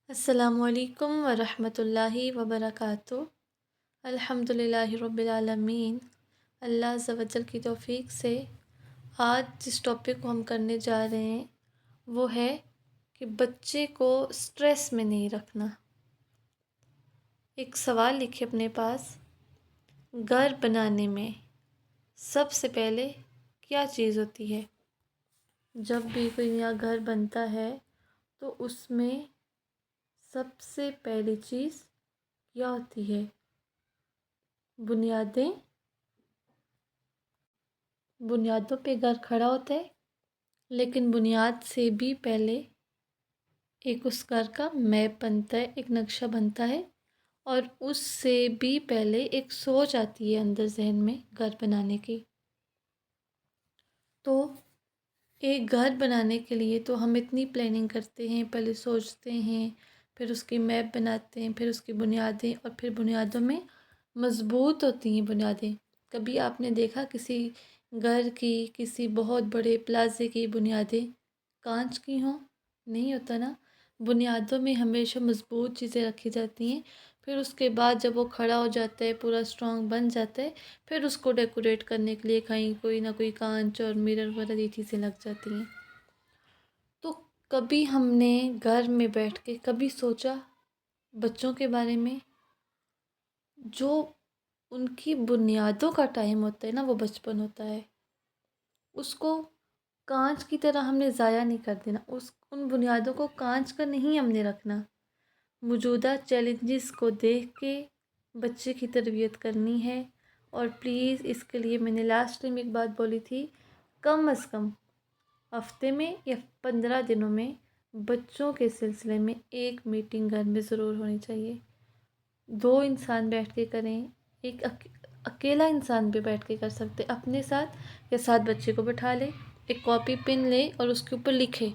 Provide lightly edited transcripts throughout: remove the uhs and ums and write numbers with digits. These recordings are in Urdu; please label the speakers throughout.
Speaker 1: السلام علیکم ورحمۃ اللہ وبرکاتہ۔ الحمد للہ رب العالمین۔ اللہ عز و جل کی توفیق سے آج جس ٹاپک کو ہم کرنے جا رہے ہیں وہ ہے کہ بچے کو سٹریس میں نہیں رکھنا۔ ایک سوال لکھے اپنے پاس، گھر بنانے میں سب سے پہلے کیا چیز ہوتی ہے؟ جب بھی کوئی نیا گھر بنتا ہے تو اس میں سب سے پہلی چیز کیا ہوتی ہے؟ بنیادوں پہ گھر کھڑا ہوتا ہے، لیکن بنیاد سے بھی پہلے ایک اس گھر کا میپ بنتا ہے، ایک نقشہ بنتا ہے، اور اس سے بھی پہلے ایک سوچ آتی ہے اندر ذہن میں گھر بنانے کی۔ تو ایک گھر بنانے کے لیے تو ہم اتنی پلاننگ کرتے ہیں، پہلے سوچتے ہیں، پھر اس کی میپ بناتے ہیں، پھر اس کی بنیادیں، اور پھر بنیادوں میں مضبوط ہوتی ہیں بنیادیں۔ کبھی آپ نے دیکھا کسی گھر کی، کسی بہت بڑے پلازے کی بنیادیں کانچ کی ہوں؟ نہیں ہوتا نا۔ بنیادوں میں ہمیشہ مضبوط چیزیں رکھی جاتی ہیں، پھر اس کے بعد جب وہ کھڑا ہو جاتا ہے، پورا اسٹرانگ بن جاتا ہے، پھر اس کو ڈیکوریٹ کرنے کے لیے کہیں کوئی نہ کوئی کانچ اور مرر وغیرہ یہ چیزیں لگ جاتی ہیں۔ تو کبھی ہم نے گھر میں بیٹھ کے کبھی سوچا بچوں کے بارے میں؟ جو ان کی بنیادوں کا ٹائم ہوتا ہے نا، وہ بچپن ہوتا ہے، اس کو کانچ کی طرح ہم نے ضائع نہیں کر دینا، ان بنیادوں کو کانچ کا نہیں ہم نے رکھنا۔ موجودہ چیلنجز کو دیکھ کے بچے کی تربیت کرنی ہے، اور پلیز اس کے لیے میں نے لاسٹ ٹائم ایک بات بولی تھی، کم از کم ہفتے میں یا 15 دنوں میں بچوں کے سلسلے میں ایک میٹنگ گھر میں ضرور ہونی چاہیے۔ 2 انسان بیٹھ کے کریں، ایک اکیلا انسان بھی بیٹھ کے کر سکتے، اپنے ساتھ یا ساتھ بچے کو بٹھا لے، ایک کاپی پن لے اور اس کے اوپر لکھے،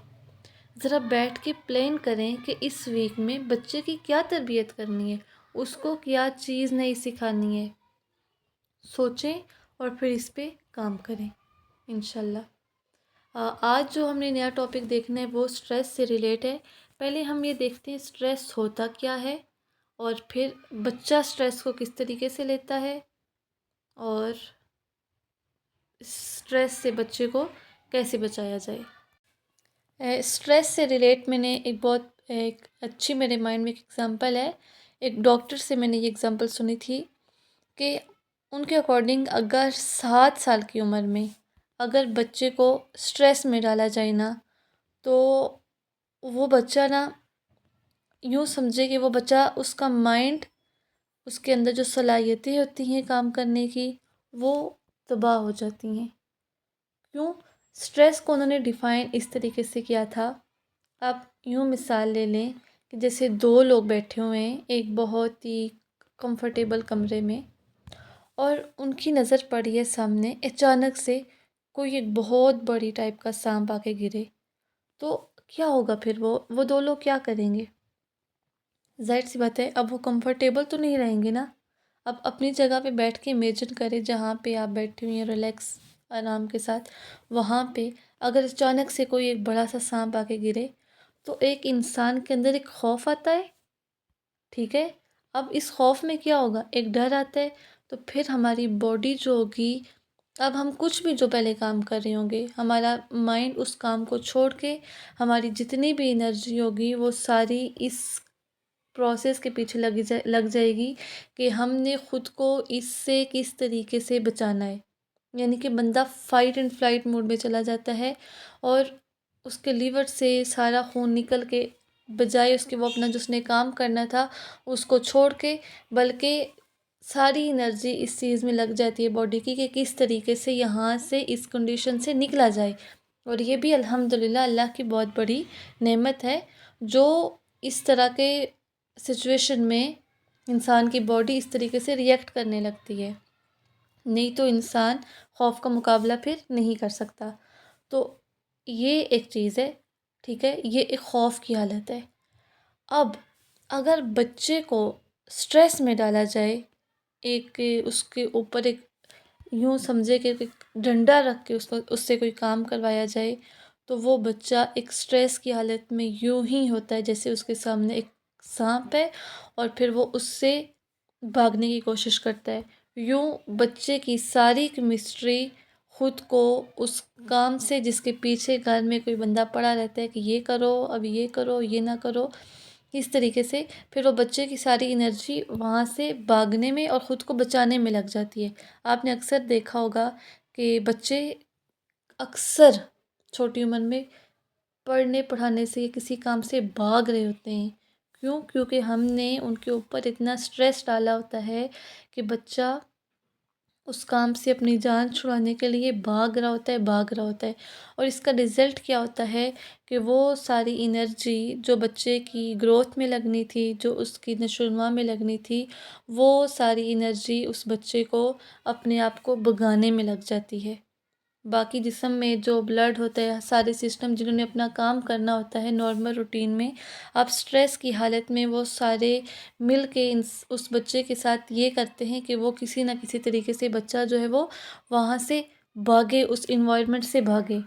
Speaker 1: ذرا بیٹھ کے پلان کریں کہ اس ویک میں بچے کی کیا تربیت کرنی ہے، اس کو کیا چیز نئی سکھانی ہے، سوچیں اور پھر اس پہ کام کریں انشاءاللہ۔ آج جو ہم نے نیا ٹاپک دیکھنا ہے وہ سٹریس سے ریلیٹ ہے۔ پہلے ہم یہ دیکھتے ہیں سٹریس ہوتا کیا ہے، اور پھر بچہ سٹریس کو کس طریقے سے لیتا ہے، اور سٹریس سے بچے کو کیسے بچایا جائے۔ سٹریس سے ریلیٹ میں نے ایک اچھی میرے مائنڈ میں ایک ایگزامپل ہے۔ ایک ڈاکٹر سے میں نے یہ ایگزامپل سنی تھی کہ ان کے اکارڈنگ اگر 7 سال کی عمر میں اگر بچے کو سٹریس میں ڈالا جائے نا، تو وہ بچہ نا، یوں سمجھے کہ وہ بچہ، اس کا مائنڈ، اس کے اندر جو صلاحیتیں ہوتی ہیں کام کرنے کی، وہ تباہ ہو جاتی ہیں۔ کیوں؟ سٹریس کو انہوں نے ڈیفائن اس طریقے سے کیا تھا، آپ یوں مثال لے لیں کہ جیسے 2 لوگ بیٹھے ہوئے ہیں ایک بہت ہی کمفرٹیبل کمرے میں، اور ان کی نظر پڑی ہے سامنے، اچانک سے کوئی ایک بہت بڑی ٹائپ کا سانپ آ کے گرے، تو کیا ہوگا پھر؟ وہ 2 لوگ کیا کریں گے؟ ظاہر سی بات ہے، اب وہ کمفرٹیبل تو نہیں رہیں گے نا۔ اب اپنی جگہ پہ بیٹھ کے امیجن کریں جہاں پہ آپ بیٹھے ہوئے ہیں ریلیکس آرام کے ساتھ، وہاں پہ اگر اچانک سے کوئی ایک بڑا سا سانپ آ کے گرے تو ایک انسان کے اندر ایک خوف آتا ہے، ٹھیک ہے؟ اب اس خوف میں کیا ہوگا؟ ایک ڈر آتا ہے، تو پھر ہماری باڈی جو ہوگی، اب ہم کچھ بھی جو پہلے کام کر رہے ہوں گے، ہمارا مائنڈ اس کام کو چھوڑ کے ہماری جتنی بھی انرجی ہوگی وہ ساری اس پروسیس کے پیچھے لگ جائے گی کہ ہم نے خود کو اس سے کس طریقے سے بچانا ہے۔ یعنی کہ بندہ فائٹ اینڈ فلائٹ موڈ میں چلا جاتا ہے، اور اس کے لیور سے سارا خون نکل کے بجائے اس کے وہ اپنا جو اس نے کام کرنا تھا اس کو چھوڑ کے، بلکہ ساری انرجی اس چیز میں لگ جاتی ہے باڈی کی کہ کس طریقے سے یہاں سے اس کنڈیشن سے نکلا جائے۔ اور یہ بھی الحمدللہ اللہ کی بہت بڑی نعمت ہے جو اس طرح کے سچویشن میں انسان کی باڈی اس طریقے سے ریئیکٹ کرنے لگتی ہے، نہیں تو انسان خوف کا مقابلہ پھر نہیں کر سکتا۔ تو یہ ایک چیز ہے، ٹھیک ہے؟ یہ ایک خوف کی حالت ہے۔ اب اگر بچے کو سٹریس میں ڈالا جائے، ایک اس کے اوپر ایک یوں سمجھے کہ ایک ڈنڈا رکھ کے اس سے کوئی کام کروایا جائے، تو وہ بچہ ایک سٹریس کی حالت میں یوں ہی ہوتا ہے جیسے اس کے سامنے ایک سانپ ہے اور پھر وہ اس سے بھاگنے کی کوشش کرتا ہے۔ یوں بچے کی ساری کیمسٹری خود کو اس کام سے، جس کے پیچھے گھر میں کوئی بندہ پڑا رہتا ہے کہ یہ کرو، اب یہ کرو، یہ نہ کرو، اس طریقے سے پھر وہ بچے کی ساری انرجی وہاں سے بھاگنے میں اور خود کو بچانے میں لگ جاتی ہے۔ آپ نے اکثر دیکھا ہوگا کہ بچے اکثر چھوٹی عمر میں پڑھنے پڑھانے سے یا کسی کام سے بھاگ رہے ہوتے ہیں۔ کیوں؟ کیونکہ ہم نے ان کے اوپر اتنا سٹریس ڈالا ہوتا ہے کہ بچہ اس کام سے اپنی جان چھڑانے کے لیے بھاگ رہا ہوتا ہے اور اس کا رزلٹ کیا ہوتا ہے کہ وہ ساری انرجی جو بچے کی گروتھ میں لگنی تھی، جو اس کی نشو و نما میں لگنی تھی، وہ ساری انرجی اس بچے کو اپنے آپ کو بھگانے میں لگ جاتی ہے۔ باقی جسم میں جو بلڈ ہوتا ہے، سارے سسٹم جنہوں نے اپنا کام کرنا ہوتا ہے نارمل روٹین میں، اب سٹریس کی حالت میں وہ سارے مل کے اس بچے کے ساتھ یہ کرتے ہیں کہ وہ کسی نہ کسی طریقے سے بچہ جو ہے وہ وہاں سے بھاگے، اس انوائرمنٹ سے بھاگے۔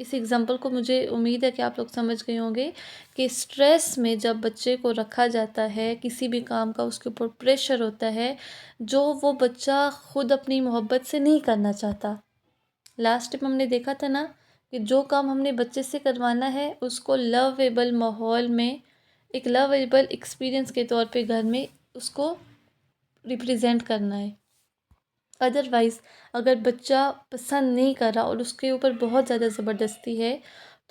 Speaker 1: اس ایگزامپل کو مجھے امید ہے کہ آپ لوگ سمجھ گئے ہوں گے کہ سٹریس میں جب بچے کو رکھا جاتا ہے، کسی بھی کام کا اس کے اوپر پریشر ہوتا ہے جو وہ بچہ خود اپنی محبت سے نہیں کرنا چاہتا۔ لاسٹ ٹائم ہم نے دیکھا تھا نا کہ جو کام ہم نے بچے سے کروانا ہے اس کو لویبل ماحول میں، ایک لویبل ایکسپیرئنس کے طور پہ گھر میں اس کو ریپرزینٹ کرنا ہے۔ ادروائز اگر بچہ پسند نہیں کر رہا اور اس کے اوپر بہت زیادہ زبردستی ہے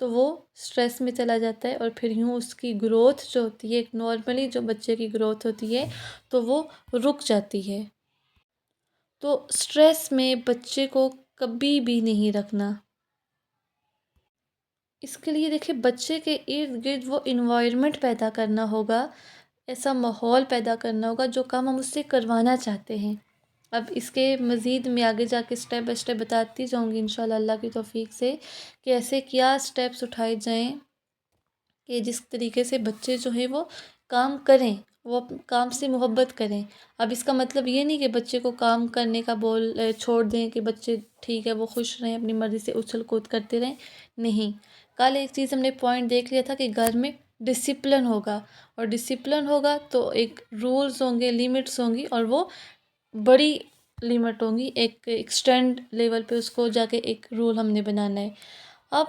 Speaker 1: تو وہ سٹریس میں چلا جاتا ہے اور پھر یوں اس کی گروتھ جو ہوتی ہے، ایک نارملی جو بچے کی گروتھ ہوتی ہے تو وہ رک جاتی ہے۔ تو سٹریس میں بچے کو کبھی بھی نہیں رکھنا۔ اس کے لیے دیکھیں بچے کے ارد گرد وہ انوائرمنٹ پیدا کرنا ہوگا، ایسا ماحول پیدا کرنا ہوگا جو کام ہم اس سے کروانا چاہتے ہیں۔ اب اس کے مزید میں آگے جا کے اسٹیپ بائی اسٹیپ بتاتی جاؤں گی انشاءاللہ اللہ کی توفیق سے کہ ایسے کیا اسٹیپس اٹھائے جائیں کہ جس طریقے سے بچے جو ہیں وہ کام کریں، وہ کام سے محبت کریں۔ اب اس کا مطلب یہ نہیں کہ بچے کو کام کرنے کا چھوڑ دیں کہ بچے ٹھیک ہے وہ خوش رہیں، اپنی مرضی سے اچھل کود کرتے رہیں، نہیں۔ کل ایک چیز ہم نے پوائنٹ دیکھ لیا تھا کہ گھر میں ڈسپلن ہوگا، اور ڈسپلن ہوگا تو ایک رولز ہوں گے، لیمٹس ہوں گی، اور وہ بڑی لیمٹ ہوں گی، ایک ایکسٹینڈ لیول پہ اس کو جا کے ایک رول ہم نے بنانا ہے۔ اب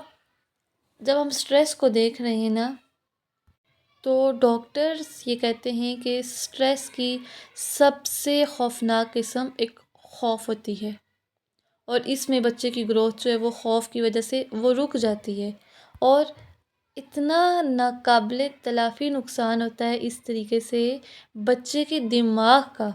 Speaker 1: جب ہم سٹریس کو دیکھ رہے ہیں نا تو ڈاکٹرز یہ کہتے ہیں کہ سٹریس کی سب سے خوفناک قسم ایک خوف ہوتی ہے، اور اس میں بچے کی گروتھ جو ہے وہ خوف کی وجہ سے وہ رک جاتی ہے، اور اتنا ناقابل تلافی نقصان ہوتا ہے اس طریقے سے بچے کے دماغ کا،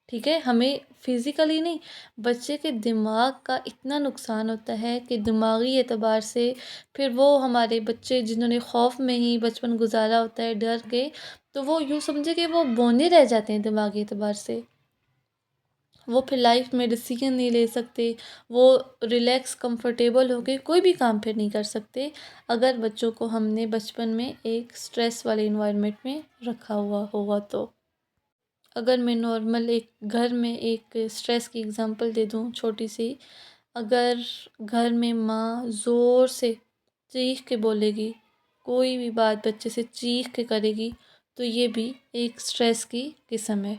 Speaker 1: ٹھیک ہے، ہمیں فزیکلی نہیں، بچے کے دماغ کا اتنا نقصان ہوتا ہے کہ دماغی اعتبار سے پھر وہ ہمارے بچے جنہوں نے خوف میں ہی بچپن گزارا ہوتا ہے ڈر کے، تو وہ یوں سمجھے کہ وہ بونے رہ جاتے ہیں دماغی اعتبار سے، وہ پھر لائف میں ڈیسیژن نہیں لے سکتے، وہ ریلیکس کمفرٹیبل ہو کے کوئی بھی کام پھر نہیں کر سکتے اگر بچوں کو ہم نے بچپن میں ایک سٹریس والے انوائرمنٹ میں رکھا ہوا ہوگا تو۔ اگر میں نارمل ایک گھر میں ایک سٹریس کی اگزامپل دے دوں چھوٹی سی، اگر گھر میں ماں زور سے چیخ کے بولے گی، کوئی بھی بات بچے سے چیخ کے کرے گی تو یہ بھی ایک سٹریس کی قسم ہے۔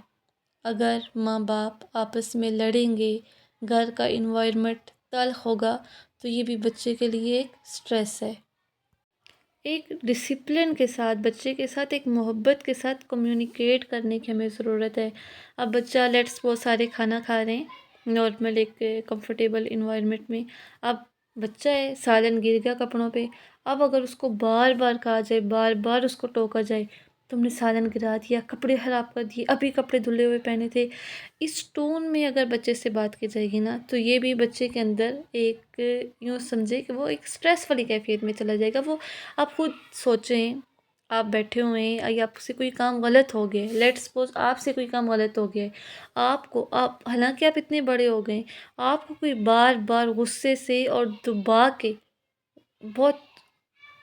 Speaker 1: اگر ماں باپ آپس میں لڑیں گے، گھر کا انوائرمنٹ تلخ ہوگا تو یہ بھی بچے کے لیے ایک سٹریس ہے۔ ایک ڈسپلن کے ساتھ بچے کے ساتھ، ایک محبت کے ساتھ کمیونیکیٹ کرنے کی ہمیں ضرورت ہے۔ اب بچہ لیٹس وہ سارے کھانا کھا رہے ہیں نارمل ایک کمفرٹیبل انوائرمنٹ میں، اب بچہ ہے، سالن گر گیا کپڑوں پہ، اب اگر اس کو بار بار کہا جائے، بار بار اس کو ٹوکا جائے، تم نے سالن گرا دیا، کپڑے خراب کر دیے، ابھی کپڑے دھلے ہوئے پہنے تھے، اس ٹون میں اگر بچے سے بات کی جائے گی نا تو یہ بھی بچے کے اندر ایک یوں سمجھے کہ وہ ایک سٹریس والی کیفیت میں چلا جائے گا۔ وہ آپ خود سوچیں، آپ بیٹھے ہوئے ہیں یا آپ سے کوئی کام غلط ہو گیا، لیٹ سپوز آپ سے کوئی کام غلط ہو گیا ہے، آپ حالانکہ آپ اتنے بڑے ہو گئے، آپ کو کوئی بار بار غصے سے اور دبا کے بہت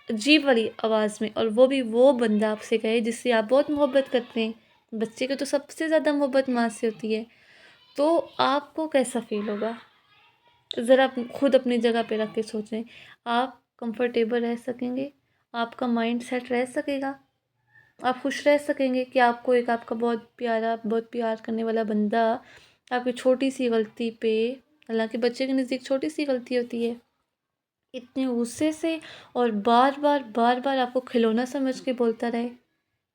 Speaker 1: عجیب والی آواز میں، اور وہ بھی وہ بندہ آپ سے کہے جس سے آپ بہت محبت کرتے ہیں، بچے کو تو سب سے زیادہ محبت ماں سے ہوتی ہے، تو آپ کو کیسا فیل ہوگا؟ ذرا خود اپنی جگہ پہ رکھ کے سوچیں، آپ کمفرٹیبل رہ سکیں گے؟ آپ کا مائنڈ سیٹ رہ سکے گا؟ آپ خوش رہ سکیں گے کہ آپ کو ایک آپ کا بہت پیار کرنے والا بندہ آپ کی چھوٹی سی غلطی پہ، حالانکہ بچے کے نزدیک چھوٹی سی غلطی ہوتی ہے، اتنے غصے سے اور بار بار آپ کو کھلونا سمجھ کے بولتا رہے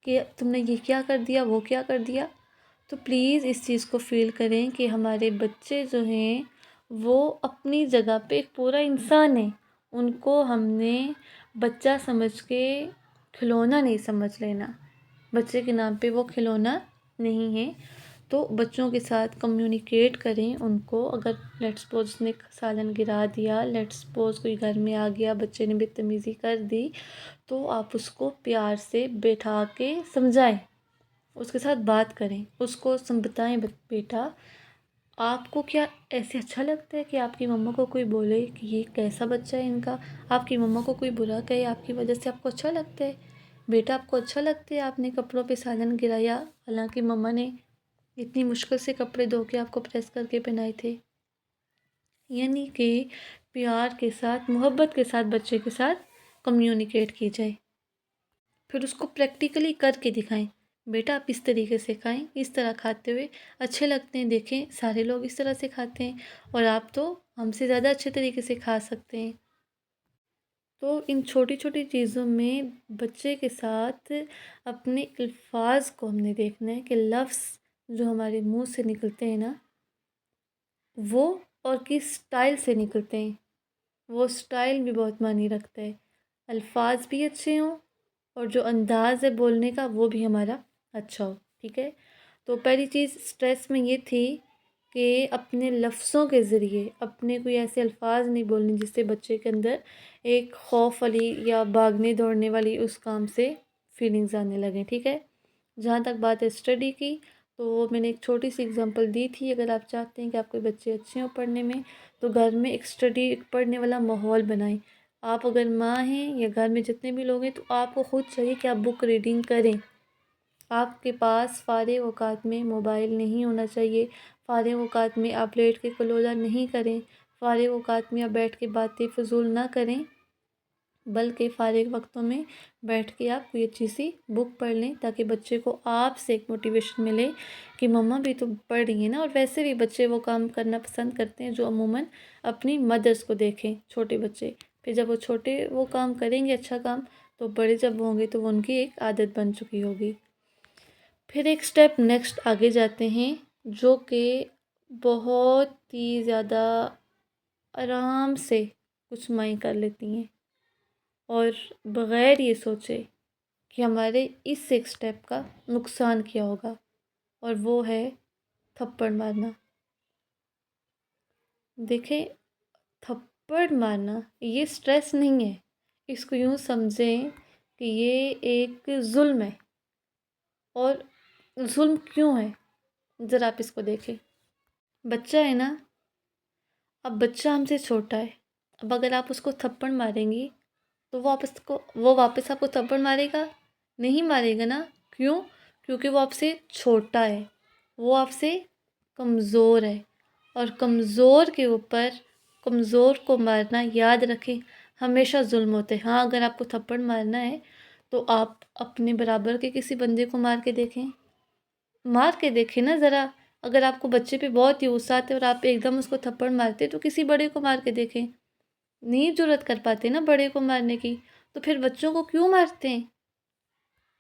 Speaker 1: کہ تم نے یہ کیا کر دیا، وہ کیا کر دیا. تو پلیز اس چیز کو فیل کریں کہ ہمارے بچے جو ہیں وہ اپنی جگہ پہ ایک پورا انسان ہے. ان کو ہم نے بچہ سمجھ کے کھلونا نہیں سمجھ لینا. بچے کے نام پہ وہ کھلونا نہیں ہے. تو بچوں کے ساتھ کمیونیکیٹ کریں. ان کو اگر لیٹس سپوز نے سالن گرا دیا، لیٹس سپوز کوئی گھر میں آ گیا، بچے نے بدتمیزی کر دی، تو آپ اس کو پیار سے بیٹھا کے سمجھائیں، اس کے ساتھ بات کریں، اس کو بتائیں بیٹا آپ کو کیا ایسے اچھا لگتا ہے کہ آپ کی مما کو کوئی بولے کہ یہ کیسا بچہ ہے ان کا، آپ کی مما کو کوئی برا کہے آپ کی وجہ سے آپ کو اچھا لگتا ہے؟ بیٹا آپ کو اچھا لگتا ہے آپ نے کپڑوں پہ سالن گرایا حالانکہ مما نے اتنی مشکل سے کپڑے دھو کے آپ کو پریس کر کے پہنائے تھے؟ یعنی کہ پیار کے ساتھ، محبت کے ساتھ بچے کے ساتھ کمیونیکیٹ کی جائے. پھر اس کو پریکٹیکلی کر کے دکھائیں. بیٹا آپ اس طریقے سے کھائیں، اس طرح کھاتے ہوئے اچھے لگتے ہیں، دیکھیں سارے لوگ اس طرح سے کھاتے ہیں اور آپ تو ہم سے زیادہ اچھے طریقے سے کھا سکتے ہیں. تو ان چھوٹی چھوٹی چیزوں میں بچے کے ساتھ اپنے الفاظ کو ہم نے دیکھنا ہے کہ لفظ جو ہمارے منہ سے نکلتے ہیں نا، وہ اور کس سٹائل سے نکلتے ہیں، وہ سٹائل بھی بہت معنی رکھتا ہے. الفاظ بھی اچھے ہوں اور جو انداز ہے بولنے کا وہ بھی ہمارا اچھا ہو. ٹھیک ہے. تو پہلی چیز اسٹریس میں یہ تھی کہ اپنے لفظوں کے ذریعے اپنے کوئی ایسے الفاظ نہیں بولنے جس سے بچے کے اندر ایک خوف والی یا بھاگنے دوڑنے والی اس کام سے فیلنگز آنے لگیں. ٹھیک ہے. جہاں تک بات ہے اسٹڈی کی، تو وہ میں نے ایک چھوٹی سی اگزامپل دی تھی. اگر آپ چاہتے ہیں کہ آپ کے بچے اچھے ہوں پڑھنے میں، تو گھر میں ایک ایک پڑھنے والا ماحول بنائیں. آپ اگر ماں ہیں یا گھر میں جتنے بھی لوگ ہیں تو آپ کو خود چاہیے کہ آپ بک ریڈنگ کریں. آپ کے پاس فارغ اوقات میں موبائل نہیں ہونا چاہیے. فارغ اوقات میں آپ لیٹ کے کلولا نہیں کریں. فارغ اوقات میں آپ بیٹھ کے باتیں فضول نہ کریں، بلکہ فارغ وقتوں میں بیٹھ کے آپ کوئی اچھی سی بک پڑھ لیں تاکہ بچے کو آپ سے ایک موٹیویشن ملے کہ مما بھی تو پڑھ رہی ہیں نا. اور ویسے بھی بچے وہ کام کرنا پسند کرتے ہیں جو عموماً اپنی مدرس کو دیکھیں. چھوٹے بچے پھر جب وہ چھوٹے وہ کام کریں گے اچھا کام، تو بڑے جب ہوں گے تو وہ ان کی ایک عادت بن چکی ہوگی. پھر ایک سٹیپ نیکسٹ آگے جاتے ہیں جو کہ بہت ہی زیادہ آرام سے کچھ مائیں کر لیتی ہیں اور بغیر یہ سوچے کہ ہمارے اس ایک سٹیپ کا نقصان کیا ہوگا، اور وہ ہے تھپڑ مارنا. دیکھیں تھپڑ مارنا یہ سٹریس نہیں ہے، اس کو یوں سمجھیں کہ یہ ایک ظلم ہے. اور ظلم کیوں ہے ذرا آپ اس کو دیکھیں. بچہ ہے نا، اب بچہ ہم سے چھوٹا ہے. اب اگر آپ اس کو تھپڑ ماریں گی تو وہ واپس آپ کو تھپڑ مارے گا؟ نہیں مارے گا نا. کیوں؟ کیونکہ وہ آپ سے چھوٹا ہے، وہ آپ سے کمزور ہے. اور کمزور کے اوپر کمزور کو مارنا یاد رکھیں ہمیشہ ظلم ہوتے ہیں. ہاں اگر آپ کو تھپڑ مارنا ہے تو آپ اپنے برابر کے کسی بندے کو مار کے دیکھیں نا ذرا. اگر آپ کو بچے پہ بہت ہی غصہ آتا ہے اور آپ ایک دم اس کو تھپڑ مارتے تو کسی بڑے کو مار کے دیکھیں. نہیں جرأت کر پاتے نا بڑے کو مارنے کی، تو پھر بچوں کو کیوں مارتے ہیں؟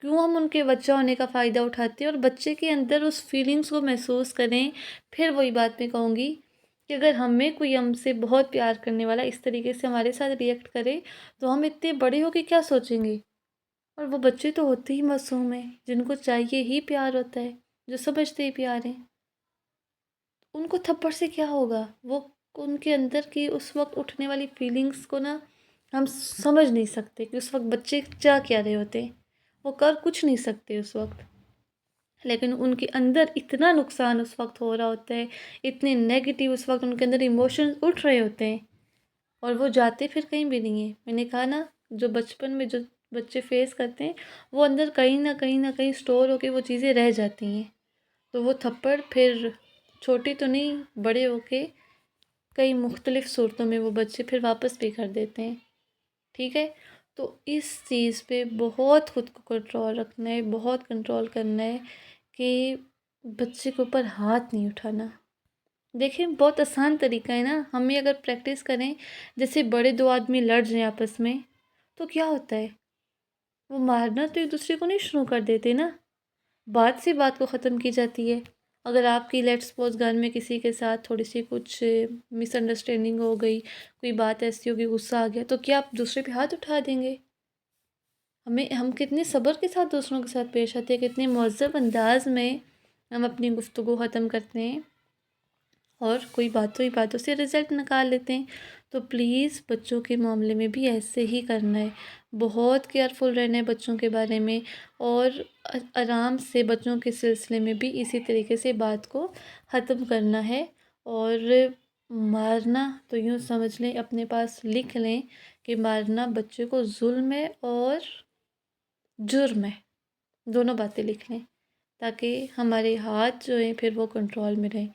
Speaker 1: کیوں ہم ان کے بچہ ہونے کا فائدہ اٹھاتے ہیں؟ اور بچے کے اندر اس فیلنگس کو محسوس کریں. پھر وہی بات میں کہوں گی کہ اگر ہمیں کوئی ہم سے بہت پیار کرنے والا اس طریقے سے ہمارے ساتھ ریئیکٹ کرے تو ہم اتنے بڑے ہو کے کیا سوچیں گے؟ اور وہ بچے تو ہوتے ہی معصوم ہیں جن کو چاہیے ہی پیار ہوتا ہے، جو سمجھتے ہی پیار ہیں. ان کو تھپڑ سے کیا ہوگا؟ وہ ان کے اندر کی اس وقت اٹھنے والی فیلنگس کو نا ہم سمجھ نہیں سکتے کہ اس وقت بچے چاہ کیا رہے ہوتے ہیں. وہ کر کچھ نہیں سکتے اس وقت، لیکن ان کے اندر اتنا نقصان اس وقت ہو رہا ہوتا ہے، اتنے نیگیٹیو اس وقت ان کے اندر ایموشنز اٹھ رہے ہوتے ہیں، اور وہ جاتے پھر کہیں بھی نہیں ہیں. میں نے کہا نا جو بچپن میں جو بچے فیس کرتے ہیں وہ اندر کہیں نہ کہیں اسٹور ہو کے وہ چیزیں رہ جاتی ہیں. تو وہ تھپڑ پھر چھوٹی تو نہیں، بڑے ہو کے کئی مختلف صورتوں میں وہ بچے پھر واپس بھی کر دیتے ہیں. ٹھیک ہے. تو اس چیز پہ بہت خود کو کنٹرول رکھنا ہے، بہت کنٹرول کرنا ہے کہ بچے کے اوپر ہاتھ نہیں اٹھانا۔ دیکھیں بہت آسان طریقہ ہے نا، ہمیں اگر پریکٹس کریں، جیسے بڑے دو آدمی لڑ جائیں آپس میں تو کیا ہوتا ہے، وہ مارنا تو ایک دوسرے کو نہیں شروع کر دیتے نا، بات سے بات کو ختم کی جاتی ہے۔ اگر آپ کی لیٹ سپوز گھر میں کسی کے ساتھ تھوڑی سی کچھ مس انڈرسٹینڈنگ ہو گئی، کوئی بات ایسی ہوگی، غصہ آ گیا، تو کیا آپ دوسرے پہ ہاتھ اٹھا دیں گے؟ ہم کتنے صبر کے ساتھ دوسروں کے ساتھ پیش آتے ہیں، کتنے مہذب انداز میں ہم اپنی گفتگو ختم کرتے ہیں اور کوئی باتوں سے رزلٹ نکال لیتے ہیں۔ تو پلیز بچوں کے معاملے میں بھی ایسے ہی کرنا ہے، بہت کیئرفل رہنا ہے بچوں کے بارے میں، اور آرام سے بچوں کے سلسلے میں بھی اسی طریقے سے بات کو ختم کرنا ہے۔ اور مارنا تو یوں سمجھ لیں، اپنے پاس لکھ لیں کہ مارنا بچے کو ظلم ہے اور جرم ہے، دونوں باتیں لکھ لیں تاکہ ہمارے ہاتھ جو ہیں پھر وہ کنٹرول میں رہیں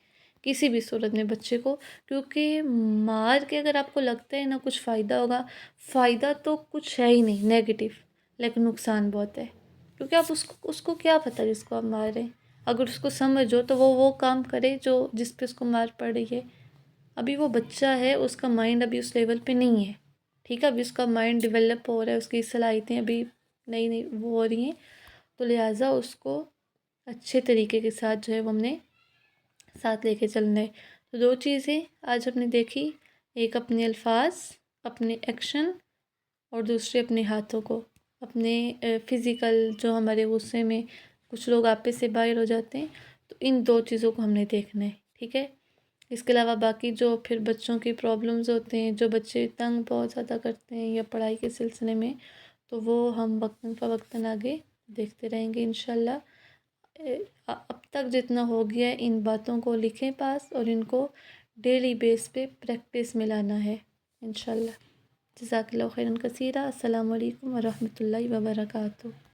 Speaker 1: کسی بھی صورت میں بچے کو، کیونکہ مار کے اگر آپ کو لگتا ہے نا کچھ فائدہ ہوگا، فائدہ تو کچھ ہے ہی نہیں، نیگیٹو، لیکن نقصان بہت ہے، کیونکہ آپ اس کو کیا پتہ جس کو آپ مار رہے ہیں، اگر اس کو سمجھو تو وہ کام کرے جو جس پہ اس کو مار پڑ رہی ہے۔ ابھی وہ بچہ ہے، اس کا مائنڈ ابھی اس لیول پہ نہیں ہے، ٹھیک ہے، ابھی اس کا مائنڈ ڈیولپ ہو رہا ہے، اس کی صلاحیتیں ابھی نئی وہ ہو رہی ہیں، تو لہٰذا اس کو اچھے طریقے کے ساتھ جو ہے وہ ہم نے ساتھ لے کے چلنا ہے۔ تو دو چیزیں آج ہم نے دیکھی، ایک اپنے الفاظ، اپنے ایکشن، اور دوسرے اپنے ہاتھوں کو، اپنے فزیکل جو ہمارے غصے میں کچھ لوگ آپے سے باہر ہو جاتے ہیں، تو ان دو چیزوں کو ہم نے دیکھنا ہے، ٹھیک ہے۔ اس کے علاوہ باقی جو پھر بچوں کی پرابلمز ہوتے ہیں، جو بچے تنگ بہت زیادہ کرتے ہیں یا پڑھائی کے سلسلے میں، تو وہ ہم وقتاً فوقتاً آگے دیکھتے رہیں گے انشاءاللہ۔ اب تک جتنا ہو گیا ہے ان باتوں کو لکھیں پاس، اور ان کو ڈیلی بیس پہ پریکٹس میں لانا ہے انشاءاللہ۔ جزاک اللہ خیراً کثیرہ۔ السلام علیکم ورحمۃ اللہ وبرکاتہ۔